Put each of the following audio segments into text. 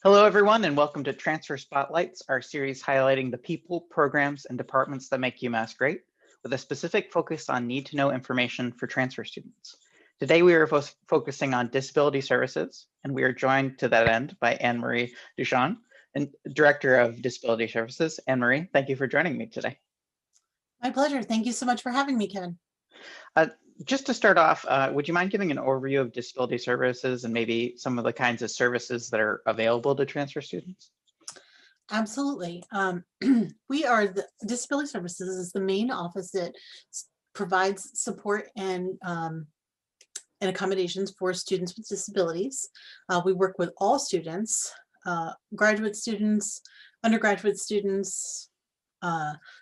Hello, everyone, and welcome to Transfer Spotlights, our series highlighting the people, programs, and departments that make UMass great, with a specific focus on need-to-know information for transfer students. Today, we are focusing on disability services, and we are joined to that end by AnnMarie Duchon, and Director of Disability Services. AnnMarie, thank you for joining me today. My pleasure. Thank you so much for having me, Kevin. Just to start off, would you mind giving an overview of disability services and maybe some of the kinds of services that are available to transfer students? Absolutely. We are the Disability Services is the main office that provides support and accommodations for students with disabilities. We work with all students, graduate students, undergraduate students,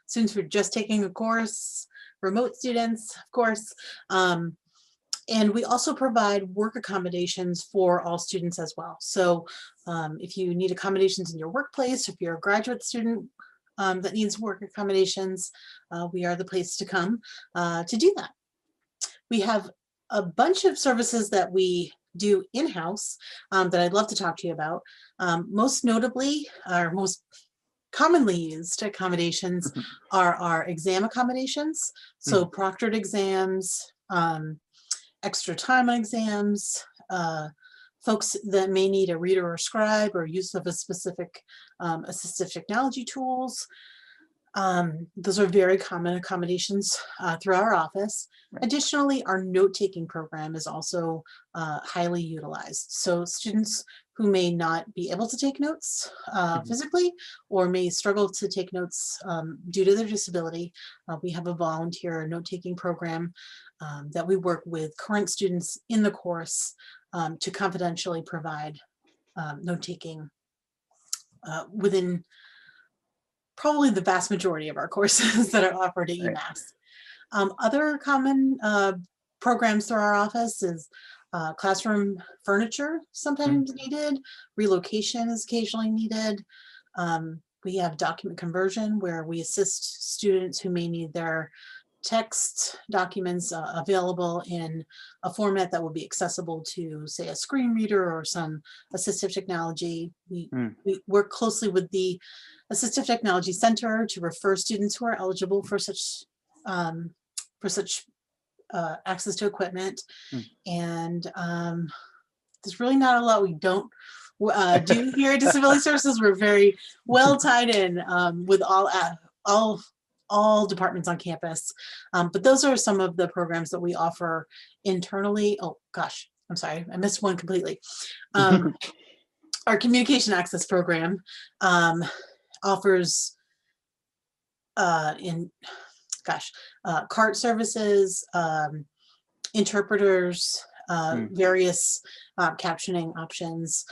students who are just taking a course, remote students, of course. And we also provide work accommodations for all students as well. So if you need accommodations in your workplace, if you're a graduate student that needs work accommodations, we are the place to come to do that. We have a bunch of services that we do in-house that I'd love to talk to you about. Most notably, or most commonly used accommodations are our exam accommodations. So proctored exams, extra time on exams, folks that may need a reader or scribe or use of a specific assistive technology tools. Those are very common accommodations through our office. Right. Additionally, our note-taking program is also highly utilized. So students who may not be able to take notes physically or may struggle to take notes due to their disability, we have a volunteer note-taking program that we work with current students in the course to confidentially provide note-taking within probably the vast majority of our courses that are offered at UMass. Other common programs through our office is classroom furniture sometimes needed, relocation is occasionally needed. We have document conversion where we assist students who may need their text documents available in a format that will be accessible to, say, a screen reader or some assistive technology. We work closely with the Assistive Technology Center to refer students who are eligible for such access to equipment. And there's really not a lot we don't do here at Disability Services. We're very well tied in with all departments on campus. But those are some of the programs that we offer internally. Oh gosh, I'm sorry, I missed one completely. Our communication access program offers CART services, interpreters, various captioning options,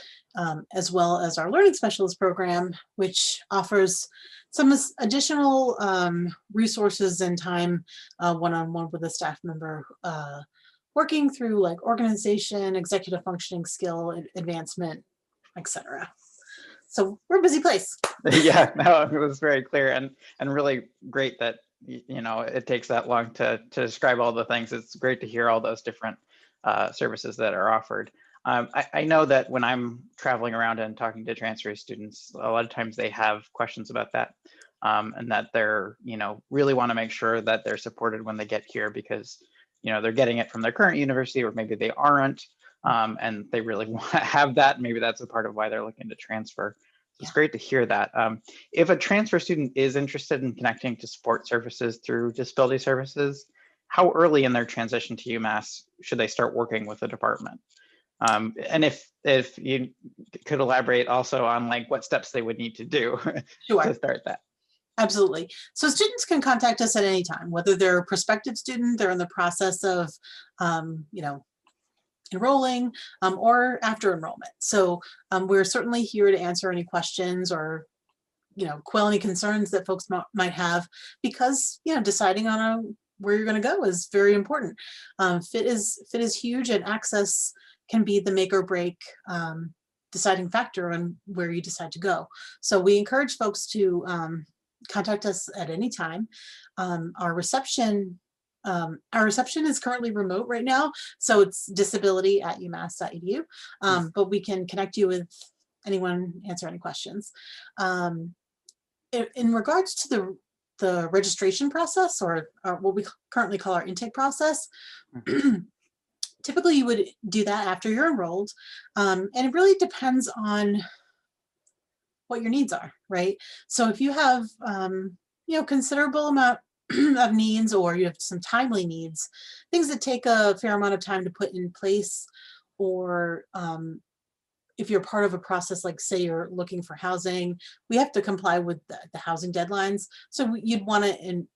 as well as our learning specialist program, which offers some additional resources and time one-on-one with a staff member working through like organization, executive functioning skill advancement, etc. So we're a busy place. Yeah, no, it was very clear and really great that it takes that long to describe all the things. It's great to hear all those different services that are offered. I know that when I'm traveling around and talking to transfer students, a lot of times they have questions about that, and that they're really want to make sure that they're supported when they get here because they're getting it from their current university or maybe they aren't. And they really want to have that. Maybe that's a part of why they're looking to transfer. It's great to hear that. If a transfer student is interested in connecting to support services through disability services, how early in their transition to UMass should they start working with the department? And if you could elaborate also on like what steps they would need to do to start that. Absolutely. So students can contact us at any time, whether they're a prospective student, they're in the process of, enrolling or after enrollment. So we're certainly here to answer any questions or quell any concerns that folks might have, because deciding on where you're going to go is very important. Fit is huge, and access can be the make or break deciding factor on where you decide to go. So we encourage folks to contact us at any time. Our reception is currently remote right now, so it's disability@umass.edu, but we can connect you with anyone answer any questions. In regards to the registration process, or what we currently call our intake process, typically you would do that after you're enrolled. And it really depends on what your needs are, right? So if you have, considerable amount of needs, or you have some timely needs, things that take a fair amount of time to put in place, or if you're part of a process, like say you're looking for housing, we have to comply with the housing deadlines. So you'd want to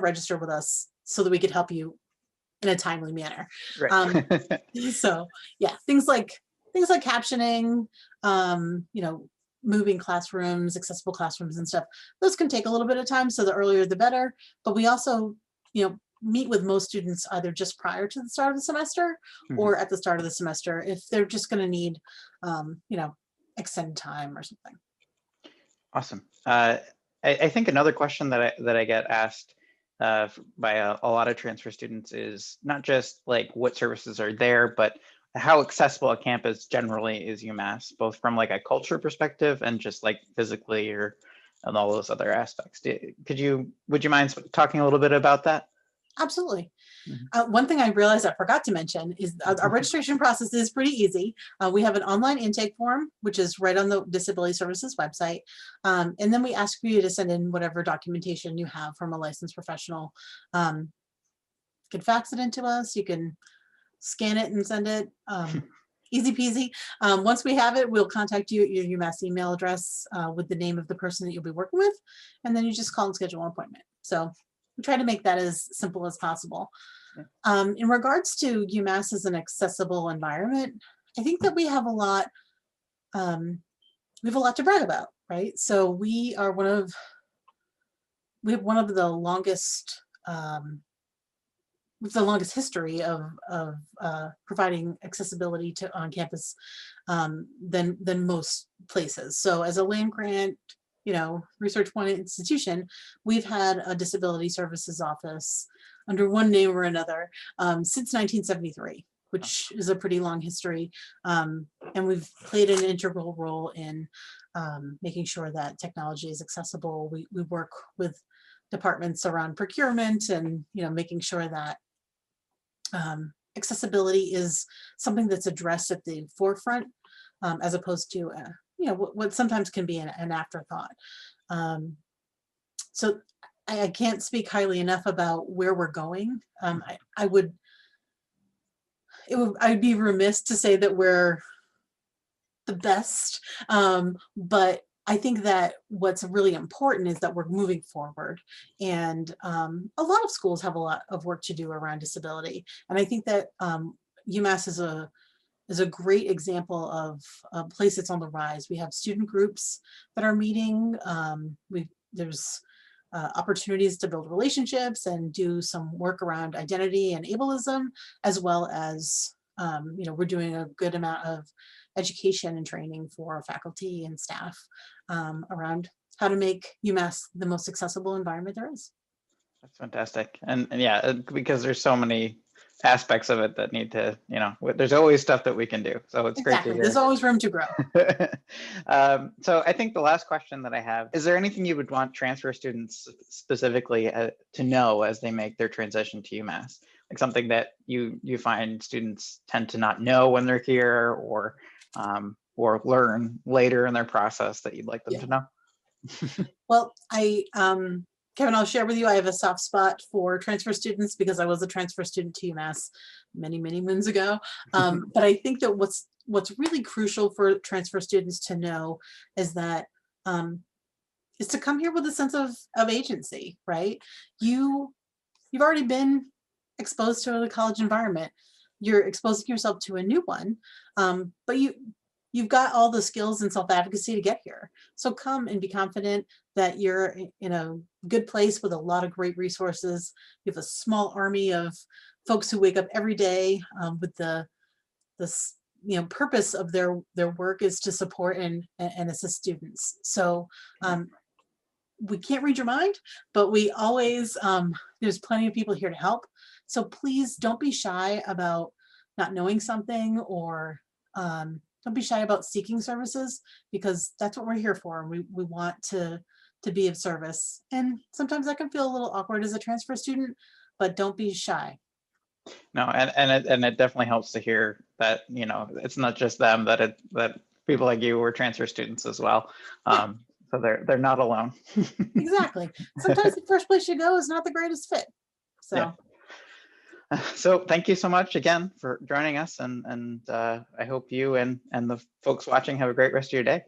register with us so that we could help you in a timely manner. Right. So yeah, things like captioning, moving classrooms, accessible classrooms and stuff, those can take a little bit of time. So the earlier the better. But we also, meet with most students either just prior to the start of the semester or at the start of the semester if they're just going to need, extend time or something. Awesome. I think another question that I get asked by a lot of transfer students is not just like what services are there, but how accessible a campus generally is UMass, both from like a culture perspective and just like physically and all those other aspects. Would you mind talking a little bit about that? Absolutely. One thing I realized I forgot to mention is our registration process is pretty easy. We have an online intake form, which is right on the Disability Services website. And then we ask for you to send in whatever documentation you have from a licensed professional. You can fax it into us. You can scan it and send it. Easy peasy. Once we have it, we'll contact you at your UMass email address with the name of the person that you'll be working with. And then you just call and schedule an appointment. So we try to make that as simple as possible. In regards to UMass as an accessible environment, I think that we have a lot to brag about, right? So we have one of the longest history of providing accessibility to on campus than most places. So as a land grant, research funded institution, we've had a disability services office under one name or another since 1973, which is a pretty long history. And we've played an integral role in making sure that technology is accessible. We work with departments around procurement and, making sure that accessibility is something that's addressed at the forefront as opposed to what sometimes can be an afterthought. So I can't speak highly enough about where we're going. I'd be remiss to say that we're the best, but I think that what's really important is that we're moving forward, and a lot of schools have a lot of work to do around disability. And I think that UMass is a great example of a place that's on the rise. We have student groups that are meeting. There's opportunities to build relationships and do some work around identity and ableism, as well as we're doing a good amount of education and training for faculty and staff around how to make UMass the most accessible environment there is. That's fantastic. And yeah, because there's so many aspects of it that need to, there's always stuff that we can do. So it's great to hear. There's always room to grow. So I think the last question that I have, is there anything you would want transfer students specifically to know as they make their transition to UMass? Like something that you find students tend to not know when they're here, or learn later in their process that you'd like them to know? Well, Kevin, I'll share with you, I have a soft spot for transfer students because I was a transfer student to UMass many, many moons ago. But I think that what's really crucial for transfer students to know is that is to come here with a sense of agency, right? You've already been exposed to the college environment. You're exposing yourself to a new one, but you've got all the skills and self-advocacy to get here. So come and be confident that you're in a good place with a lot of great resources. You have a small army of folks who wake up every day with the purpose of their work is to support and assist students. So we can't read your mind, but we always, there's plenty of people here to help. So please don't be shy about not knowing something or Don't be shy about seeking services, because that's what we're here for. And we want to be of service. And sometimes that can feel a little awkward as a transfer student, but don't be shy. No, and it definitely helps to hear that, it's not just them, that people like you were transfer students as well. Yeah. So they're not alone. Exactly. Sometimes the first place you go is not the greatest fit. So Yeah. So thank you so much again for joining us, and I hope you and the folks watching have a great rest of your day.